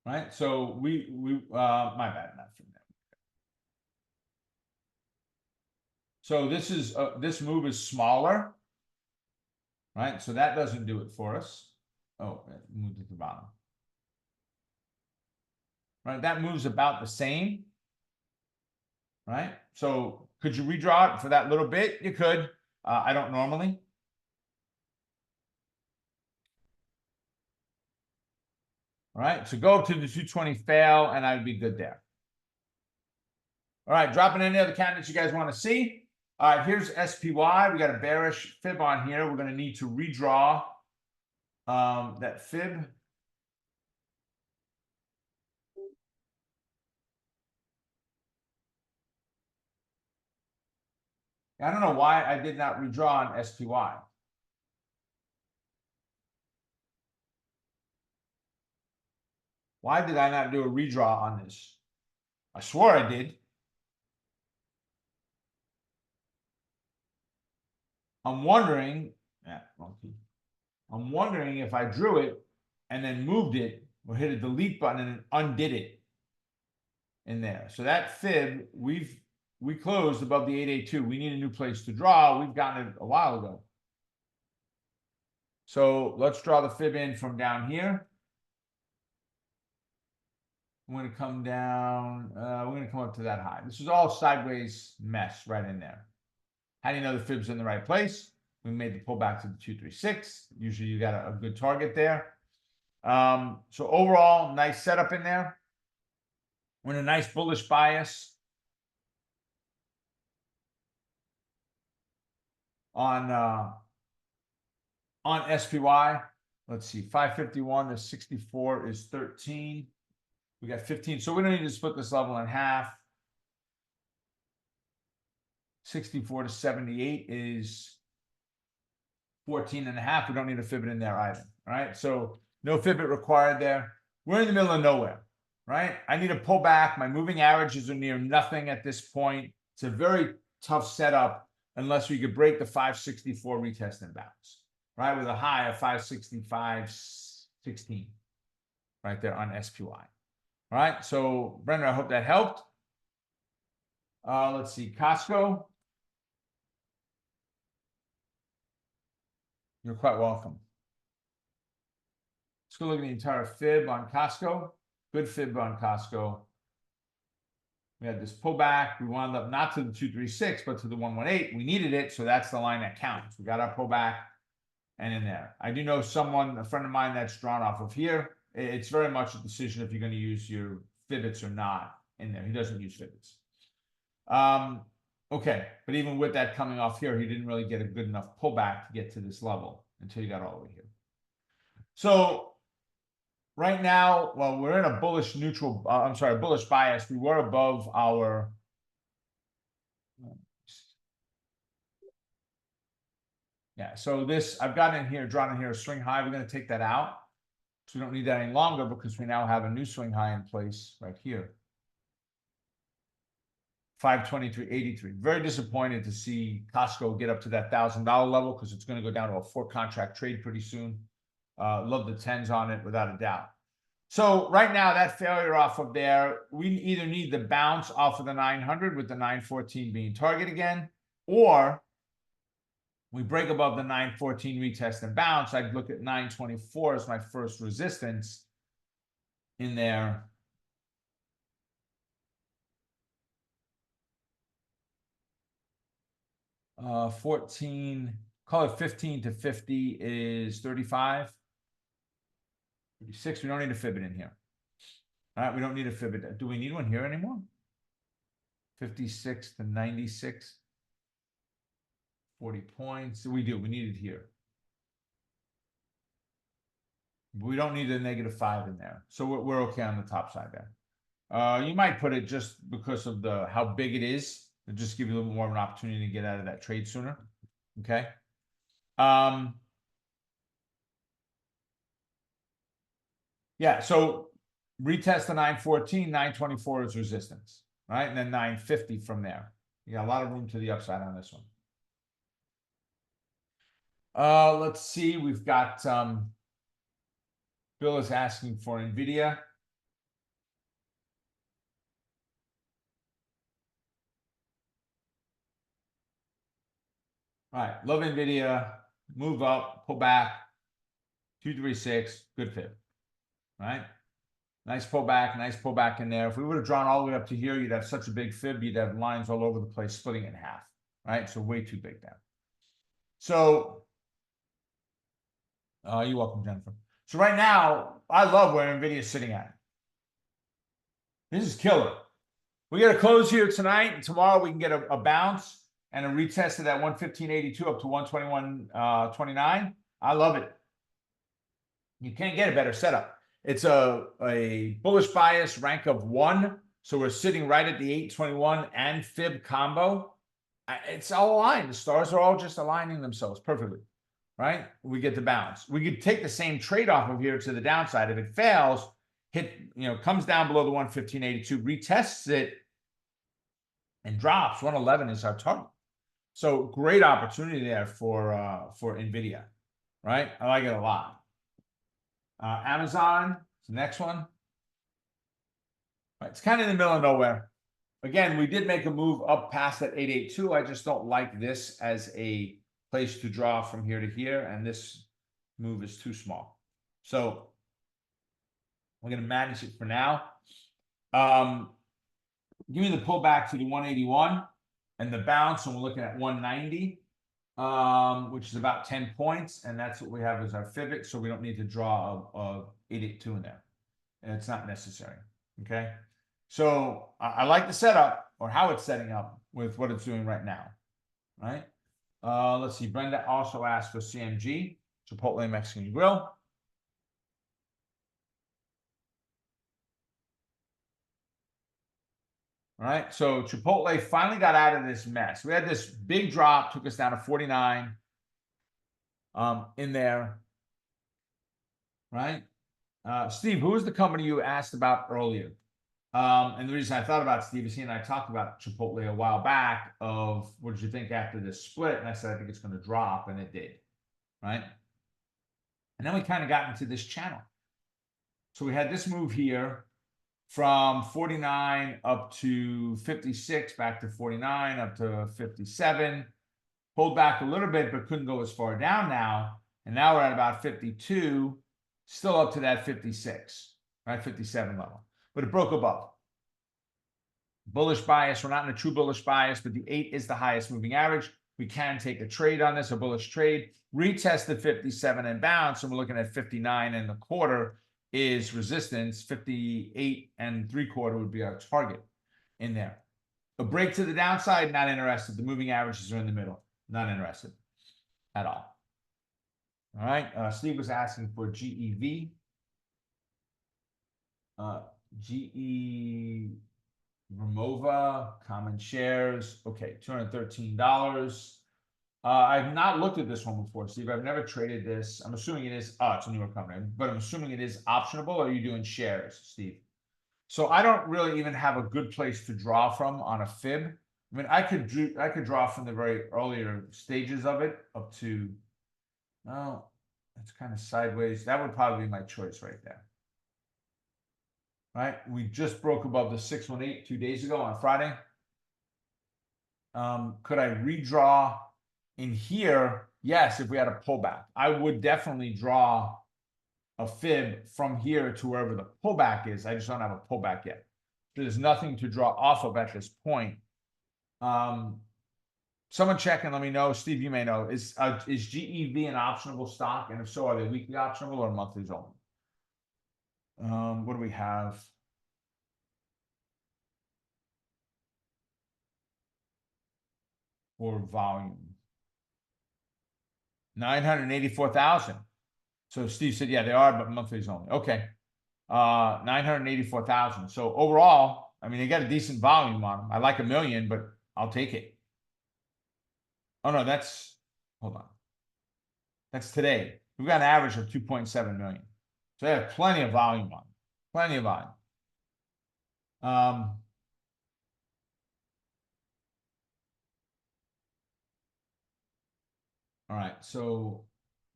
Right, so we my bad, not from there. So this is this move is smaller, right? So that doesn't do it for us. Oh, it moved to the bottom. Right, that moves about the same. Right, so could you redraw it for that little bit? You could. I don't normally. All right, so go up to the 220 fail, and I'd be good there. All right, dropping any other candidates you guys want to see. All right, here's SPY. We got a bearish fib on here. We're going to need to redraw that fib. I don't know why I did not redraw on SPY. Why did I not do a redraw on this? I swore I did. I'm wondering, I'm wondering if I drew it and then moved it or hit a delete button and undid it in there. So that fib, we closed above the 882. We need a new place to draw. We've gotten it a while ago. So let's draw the fib in from down here. I'm going to come down. We're going to come up to that high. This is all sideways mess right in there. How do you know the fib's in the right place? We made the pullback to the 236. Usually you got a good target there. So overall, nice setup in there. We're in a nice bullish bias on SPY. Let's see, 551 to 64 is 13. We got 15. So we don't need to split this level in half. 64 to 78 is 14 and a half. We don't need a fib in there either. All right. So no fib required there. We're in the middle of nowhere, right? I need to pull back. My moving averages are near nothing at this point. It's a very tough setup unless we could break the 564 retest and bounce, right? With a high of 565.16 right there on SPY. All right. So Brenda, I hope that helped. Let's see, Costco. You're quite welcome. Let's go look at the entire fib on Costco. Good fib on Costco. We had this pullback. We wound up not to the 236, but to the 118. We needed it, so that's the line that counts. We got our pullback and in there. I do know someone, a friend of mine, that's drawn off of here. It's very much a decision if you're going to use your Fibbits or not in there. He doesn't use Fibbits. Okay, but even with that coming off here, he didn't really get a good enough pullback to get to this level until he got all the way here. So right now, well, we're in a bullish neutral, bullish bias. We were above our so this, I've got in here, drawn in here a swing high. We're going to take that out. So we don't need that any longer because we now have a new swing high in place right here. 523.83. Very disappointed to see Costco get up to that $1,000 level because it's going to go down to a 4-contract trade pretty soon. Love the 10s on it without a doubt. So right now, that failure off of there, we either need the bounce off of the 900 with the 914 being target again, or we break above the 914 retest and bounce. I'd look at 924 as my first resistance in there. Uh, 14, call it 15 to 50 is 35. 36, we don't need a fib in here. All right, we don't need a fib. Do we need one here anymore? 56 to 96. 40 points. We do. We need it here. We don't need a -5 in there. So we're okay on the top side there. You might put it just because of how big it is. It'll just give you a little more of an opportunity to get out of that trade sooner. Okay. Yeah, so retest the 914, 924 is resistance, right? And then 950 from there. You got a lot of room to the upside on this one. Let's see. We've got Bill is asking for NVIDIA. All right, love NVIDIA. Move up, pull back. 236, good fib. Right? Nice pullback in there. If we would have drawn all the way up to here, you'd have such a big fib, you'd have lines all over the place splitting it in half. Right? So way too big there. So you're welcome, Jennifer. So right now, I love where NVIDIA is sitting at. This is killer. We got to close here tonight, and tomorrow we can get a bounce and a retest of that 115.82 up to 121.29. I love it. You can't get a better setup. It's a bullish bias rank of 1. So we're sitting right at the 821 and fib combo. It's all aligned. The stars are all just aligning themselves perfectly, right? We get the bounce. We could take the same trade off of here to the downside. If it fails, comes down below the 115.82, retests it, and drops. 111 is our target. So great opportunity there for NVIDIA, right? I like it a lot. Amazon, the next one. Right, it's kind of in the middle of nowhere. Again, we did make a move up past that 882. I just don't like this as a place to draw from here to here, and this move is too small. So we're going to manage it for now. Give me the pullback to the 181 and the bounce, and we're looking at 190, which is about 10 points, and that's what we have as our fib, so we don't need to draw a 882 in there, and it's not necessary. Okay, so I like the setup, or how it's setting up with what it's doing right now, right? Let's see. Brenda also asked for CMG, Chipotle Mexican Grill. All right, so Chipotle finally got out of this mess. We had this big drop, took us down to 49 in there, right? Steve, who was the company you asked about earlier? And the reason I thought about Steve is he and I talked about Chipotle a while back of what did you think after this split? And I said, I think it's going to drop, and it did, right? And then we kind of got into this channel. So we had this move here from 49 up to 56, back to 49, up to 57, pulled back a little bit, but couldn't go as far down now. And now we're at about 52, still up to that 56, right? 57 level, but it broke above. Bullish bias. We're not in a true bullish bias, but the 8 is the highest moving average. We can take a trade on this, a bullish trade, retest the 57 and bounce. And we're looking at 59 and a quarter is resistance. 58 and 3/4 would be our target in there. A break to the downside, not interested. The moving averages are in the middle, not interested at all. All right. Steve was asking for GEV. GE Remova, common shares. Okay, $213. I've not looked at this one before, Steve. I've never traded this. I'm assuming it is, it's a newer company, but I'm assuming it is optionable, or are you doing shares, Steve? So I don't really even have a good place to draw from on a fib. I mean, I could draw from the very earlier stages of it up to, no, it's kind of sideways. That would probably be my choice right there. Right, we just broke above the 618 2 days ago on Friday. Could I redraw in here? Yes, if we had a pullback. I would definitely draw a fib from here to wherever the pullback is. I just don't have a pullback yet. There's nothing to draw off of at this point. Someone check and let me know. Steve, you may know. Is GEV an optionable stock? And if so, are they weekly optionable or monthlies only? What do we have? For volume. 984,000. So Steve said, yeah, they are, but monthlies only. Okay. 984,000. So overall, I mean, they got a decent volume on them. I like 1 million, but I'll take it. Oh no, hold on. That's today. We've got an average of 2.7 million. So they have plenty of volume on them. Plenty of volume. All right, so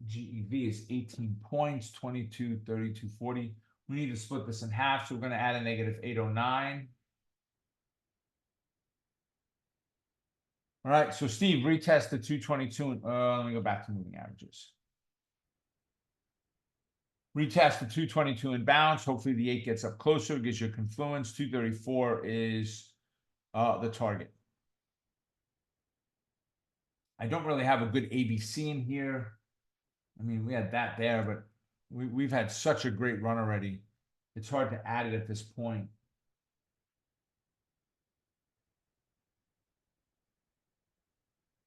GEV is 18 points, 22, 32, 40. We need to split this in half, so we're going to add a negative 809. All right, so Steve, retest the 222. Let me go back to moving averages. Retest the 222 and bounce. Hopefully the 8 gets up closer, gives you a confluence. 234 is the target. I don't really have a good ABC in here. I mean, we had that there, but we've had such a great run already. It's hard to add it at this point.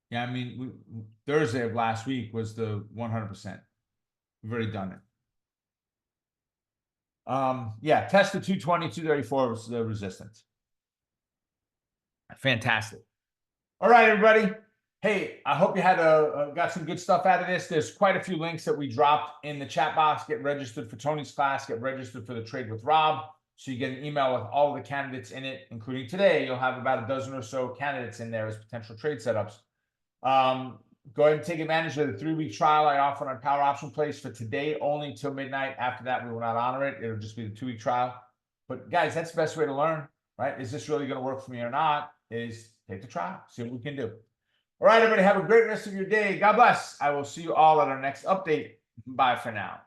Yeah, I mean, Thursday of last week was the 100%. We've already done it. Yeah, test the 220, 234 was the resistance. Fantastic. All right, everybody. Hey, I hope you had got some good stuff out of this. There's quite a few links that we dropped in the chat box. Get registered for Tony's class. Get registered for the Trade with Rob. So you get an email with all of the candidates in it, including today. You'll have about a dozen or so candidates in there as potential trade setups. Go ahead and take advantage of the 3-week trial I offered on Power Option Plays for today only till midnight. After that, we will not honor it. It'll just be the 2-week trial. But guys, that's the best way to learn, right? Is this really going to work for me or not? Is take the trial, see what we can do. All right, everybody, have a great rest of your day. God bless. I will see you all at our next update. Bye for now.